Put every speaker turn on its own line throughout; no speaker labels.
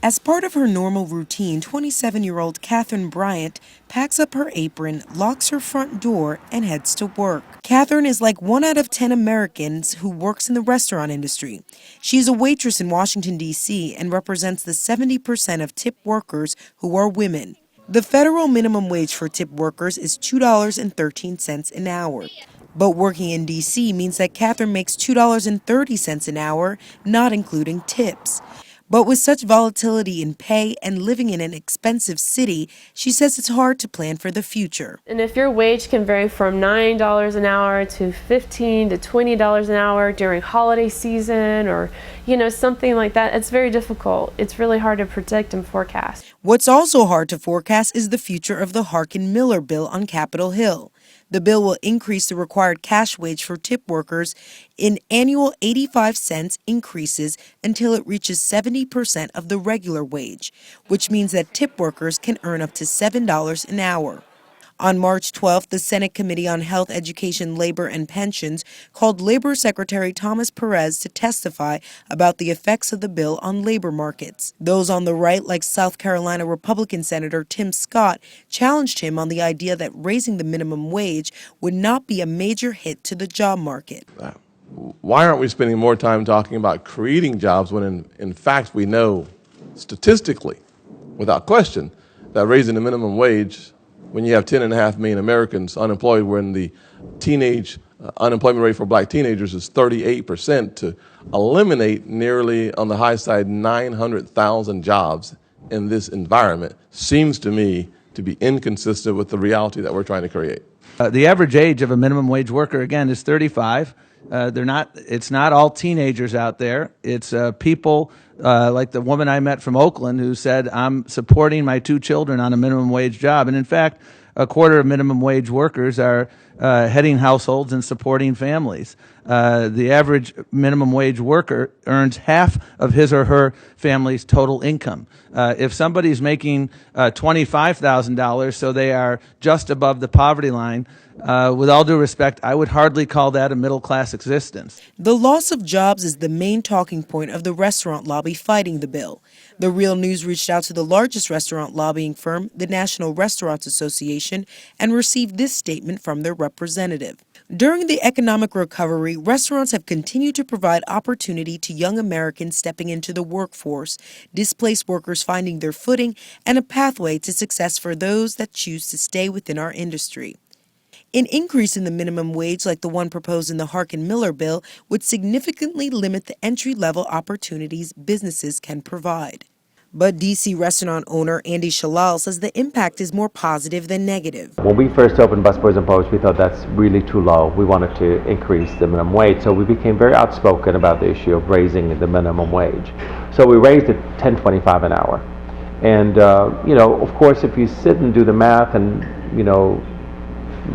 As part of her normal routine, 27-year-old Catherine Bryant packs up her apron, locks her front door, and heads to work. Catherine is like 1 out of 10 Americans who works in the restaurant industry. She is a waitress in Washington, D.C., and represents the 70% of tip workers who are women. The federal minimum wage for tip workers is $2.13 an hour. But working in D.C. means that Catherine makes $2.30 an hour, not including tips. But with such volatility in pay and living in an expensive city, she says it's hard to plan for the future.
And if your wage can vary from $9 an hour to $15 to $20 an hour during holiday season or, something like that, it's very difficult. It's really hard to predict and forecast.
What's also hard to forecast is the future of the Harkin-Miller bill on Capitol Hill. The bill will increase the required cash wage for tip workers in annual 85-cent increases until it reaches 70% of the regular wage, which means that tip workers can earn up to $7 an hour. On March 12th, the Senate Committee on Health, Education, Labor, and Pensions called Labor Secretary Thomas Perez to testify about the effects of the bill on labor markets. Those on the right, like South Carolina Republican Senator Tim Scott, challenged him on the idea that raising the minimum wage would not be a major hit to the job market.
Why aren't we spending more time talking about creating jobs when in fact we know statistically, without question, that raising the minimum wage, when you have 10.5 million Americans unemployed, when the teenage unemployment rate for black teenagers is 38%, to eliminate nearly, on the high side, 900,000 jobs in this environment seems to me to be inconsistent with the reality that we're trying to create.
The average age of a minimum wage worker, again, is 35. It's not all teenagers out there. It's people like the woman I met from Oakland who said, I'm supporting my 2 children on a minimum wage job. And in fact, a quarter of minimum wage workers are heading households and supporting families. The average minimum wage worker earns half of his or her family's total income. If somebody's making $25,000, so they are just above the poverty line, with all due respect, I would hardly call that a middle-class existence.
The loss of jobs is the main talking point of the restaurant lobby fighting the bill. The Real News reached out to the largest restaurant lobbying firm, the National Restaurants Association, and received this statement from their representative. During the economic recovery, restaurants have continued to provide opportunity to young Americans stepping into the workforce, displaced workers finding their footing, and a pathway to success for those that choose to stay within our industry. An increase in the minimum wage like the one proposed in the Harkin-Miller bill would significantly limit the entry-level opportunities businesses can provide. But D.C. restaurant owner Andy Shalal says the impact is more positive than negative.
When we first opened Busboys and Poets, we thought that's really too low. We wanted to increase the minimum wage, so we became very outspoken about the issue of raising the minimum wage. So we raised it $10.25 an hour. And, of course, if you sit and do the math and,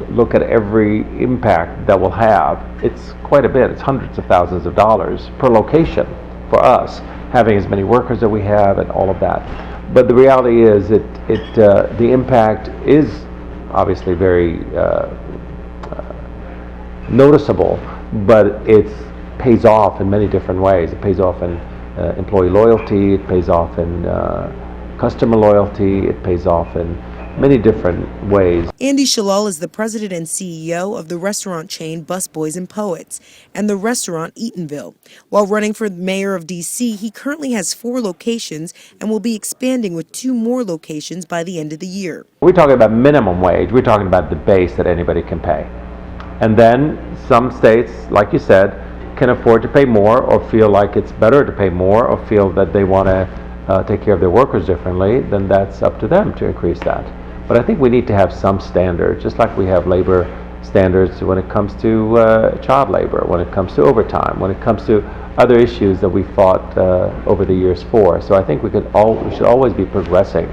look at every impact that will have, it's quite a bit. It's hundreds of thousands of dollars per location for us, having as many workers that we have and all of that. But the reality is the impact is obviously very noticeable, but it pays off in many different ways. It pays off in employee loyalty, it pays off in customer loyalty, it pays off in many different ways.
Andy Shalal is the president and CEO of the restaurant chain Busboys and Poets and the restaurant Eatonville. While running for mayor of D.C., he currently has 4 locations and will be expanding with 2 more locations by the end of the year.
We're talking about minimum wage. We're talking about the base that anybody can pay. And then some states, like you said, can afford to pay more or feel like it's better to pay more or feel that they want to take care of their workers differently, then that's up to them to increase that. But I think we need to have some standards, just like we have labor standards when it comes to child labor, when it comes to overtime, when it comes to other issues that we fought over the years for. So I think we should always be progressing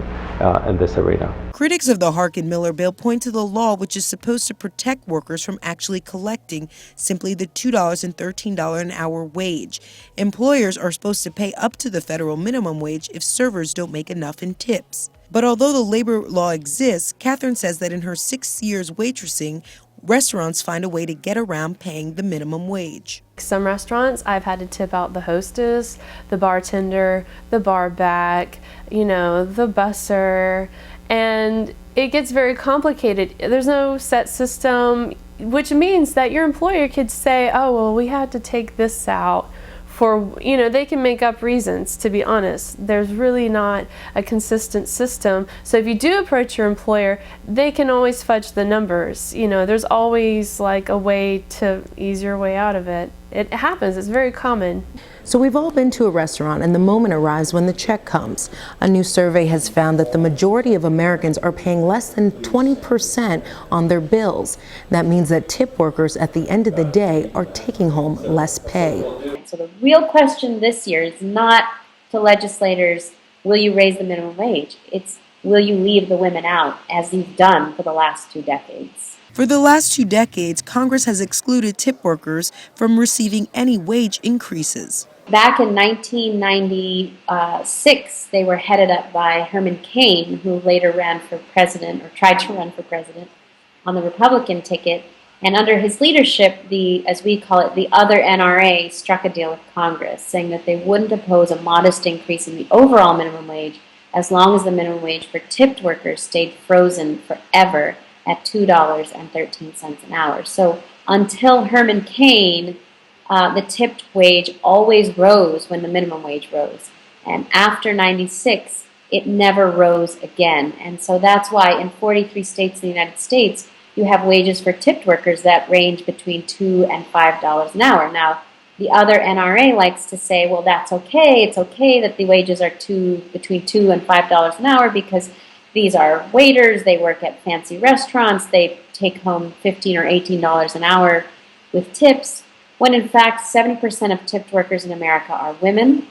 in this arena.
Critics of the Harkin-Miller bill point to the law, which is supposed to protect workers from actually collecting simply the $2.13 an hour wage. Employers are supposed to pay up to the federal minimum wage if servers don't make enough in tips. But although the labor law exists, Catherine says that in her 6 years waitressing, restaurants find a way to get around paying the minimum wage.
Some restaurants, I've had to tip out the hostess, the bartender, the bar back, the busser, and it gets very complicated. There's no set system, which means that your employer could say, oh, well, we had to take this out for, they can make up reasons, to be honest. There's really not a consistent system. So if you do approach your employer, they can always fudge the numbers. There's always like a way to ease your way out of it. It happens, it's very common.
So we've all been to a restaurant and the moment arrives when the check comes. A new survey has found that the majority of Americans are paying less than 20% on their bills. That means that tip workers at the end of the day are taking home less pay.
So the real question this year is not to legislators, will you raise the minimum wage? It's, will you leave the women out, as you've done for the last 2 decades?
For the last 2 decades, Congress has excluded tip workers from receiving any wage increases.
Back in 1996, they were headed up by Herman Cain, who later ran for president, or tried to run for president, on the Republican ticket. And under his leadership, as we call it, the other NRA struck a deal with Congress, saying that they wouldn't oppose a modest increase in the overall minimum wage as long as the minimum wage for tipped workers stayed frozen forever at $2.13 an hour. So until Herman Cain, the tipped wage always rose when the minimum wage rose. And after 96, it never rose again. And so that's why in 43 states in the United States, you have wages for tipped workers that range between $2 and $5 an hour. Now, the other NRA likes to say, well, that's okay. It's okay that the wages are between $2 and $5 an hour because these are waiters, they work at fancy restaurants, they take home $15 or $18 an hour with tips, when in fact 70% of tipped workers in America are women.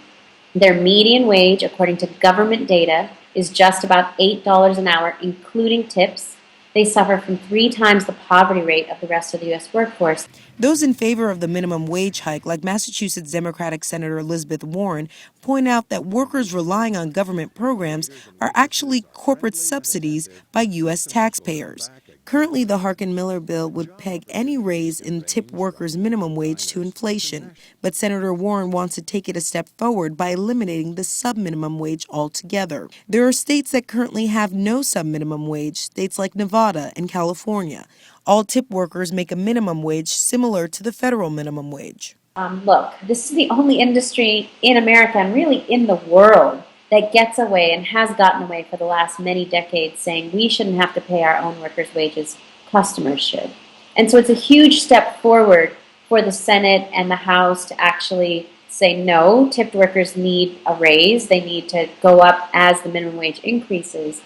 Their median wage, according to government data, is just about $8 an hour, including tips. They suffer from 3 times the poverty rate of the rest of the U.S. workforce.
Those in favor of the minimum wage hike, like Massachusetts Democratic Senator Elizabeth Warren, point out that workers relying on government programs are actually corporate subsidies by U.S. taxpayers. Currently, the Harkin-Miller bill would peg any raise in tip workers' minimum wage to inflation, but Senator Warren wants to take it a step forward by eliminating the sub-minimum wage altogether. There are states that currently have no sub-minimum wage, states like Nevada and California. All tip workers make a minimum wage similar to the federal minimum wage.
Look, this is the only industry in America and really in the world that gets away and has gotten away for the last many decades saying we shouldn't have to pay our own workers' wages, customers should. And so it's a huge step forward for the Senate and the House to actually say no, tipped workers need a raise, they need to go up as the minimum wage increases.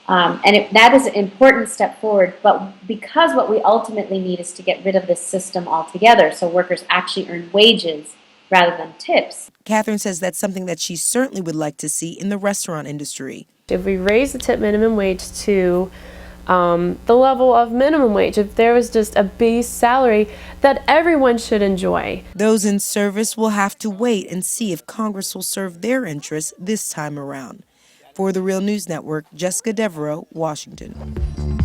That is an important step forward, but because what we ultimately need is to get rid of this system altogether so workers actually earn wages rather than tips.
Catherine says that's something that she certainly would like to see in the restaurant industry.
If we raise the tip minimum wage to the level of minimum wage, if there was just a base salary that everyone should enjoy.
Those in service will have to wait and see if Congress will serve their interests this time around. For the Real News Network, Jessica Devereaux, Washington.